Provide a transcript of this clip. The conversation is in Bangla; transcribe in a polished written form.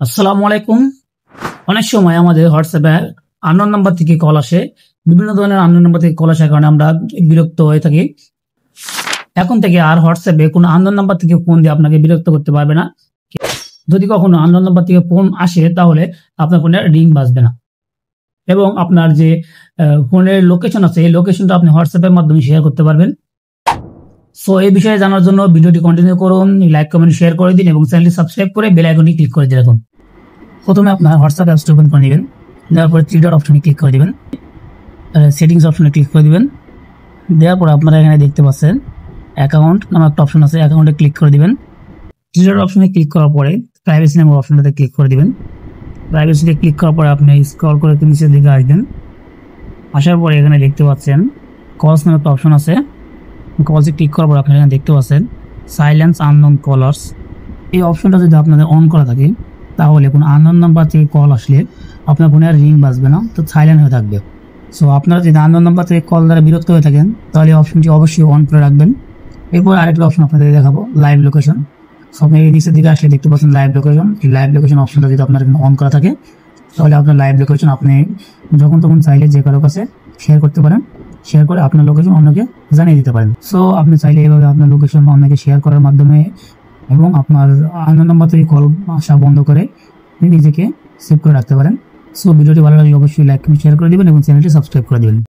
আসসালামু আলাইকুম। অনেক সময় আমাদের হোয়াটসঅ্যাপে আননোন নাম্বার থেকে কল আসে, বিভিন্ন ধরনের আননোন নাম্বার থেকে কল আসার কারণে আমরা বিরক্ত হয়ে থাকি। এখন থেকে আর হোয়াটসঅ্যাপে কোনো আননোন নাম্বার থেকে ফোন দিয়ে আপনাকে বিরক্ত করতে পারবে না। যদি কখনো আননোন নাম্বার থেকে ফোন আসে তাহলে আপনার ফোনে রিং বাজবে না, এবং আপনার যে ফোনের লোকেশন আছে এই লোকেশনটা আপনি হোয়াটসঅ্যাপের মাধ্যমে শেয়ার করতে পারবেন। সো এই বিষয়ে জানার জন্য ভিডিওটি কন্টিনিউ করুন, লাইক কমেন্ট শেয়ার করে দিন এবং চ্যানেলটি সাবস্ক্রাইব করে বেল আইকনটি ক্লিক করে দিয়ে রাখুন। প্রথমে আপনার হোয়াটসঅ্যাপ অ্যাপসটি ওপেন করে নেবেন, দেওয়ার পরে থ্রি ডট অপশনে ক্লিক করে দিবেন, সেটিংস অপশনে ক্লিক করে দিবেন। দেওয়ার পর আপনারা এখানে দেখতে পাচ্ছেন অ্যাকাউন্ট নামে একটা অপশন আছে, অ্যাকাউন্টে ক্লিক করে দিবেন। থ্রি ডট অপশনে ক্লিক করার পরে প্রাইভেসি নামের অপশনটাতে ক্লিক করে দিবেন। প্রাইভেসিতে ক্লিক করার পরে আপনি স্ক্রল করে নিচের দিকে আসবেন। আসার পরে এখানে দেখতে পাচ্ছেন কলস নামে একটা অপশন আছে, কলসে ক্লিক করার পর আপনি এখানে দেখতে পাচ্ছেন সাইলেন্স আননোন কলার্স। এই অপশনটা যদি আপনাদের অন করা থাকে তাহলে কোনো আননোন নাম্বার থেকে কল আসলে আপনার ফোনে আর রিং বাজবে না, তো সাইলেন্ট হয়ে থাকবে। সো আপনারা যদি আননোন নাম্বার থেকে কল দ্বারা বিরক্ত হয়ে থাকেন তাহলে অপশনটি অবশ্যই অন করে রাখবেন। এরপর আরেকটা অপশন আপনাদের দেখাবো, লাইভ লোকেশন। সো আপনি এই নিচের দিকে আসলে দেখতে পাচ্ছেন লাইভ লোকেশন। এই লাইভ লোকেশন অপশনটা যদি আপনার অন করা থাকে তাহলে আপনার লাইভ লোকেশন আপনি যখন তখন চাইলে যে কারো কাছে শেয়ার করতে পারেন, শেয়ার করে আপনার লোকেশন অন্যকে জানিয়ে দিতে পারেন। সো আপনি চাইলে এইভাবে আপনার লোকেশন অন্যকে শেয়ার করার মাধ্যমে এবং আপনার আননোন নাম্বার থেকে কল আসা বন্ধ করে নিজেকে সেভ করে রাখতে পারেন। সো ভিডিওটি ভালো লাগলে অবশ্যই লাইক শেয়ার করে দিবেন এবং চ্যানেলটি সাবস্ক্রাইব করে দিবেন।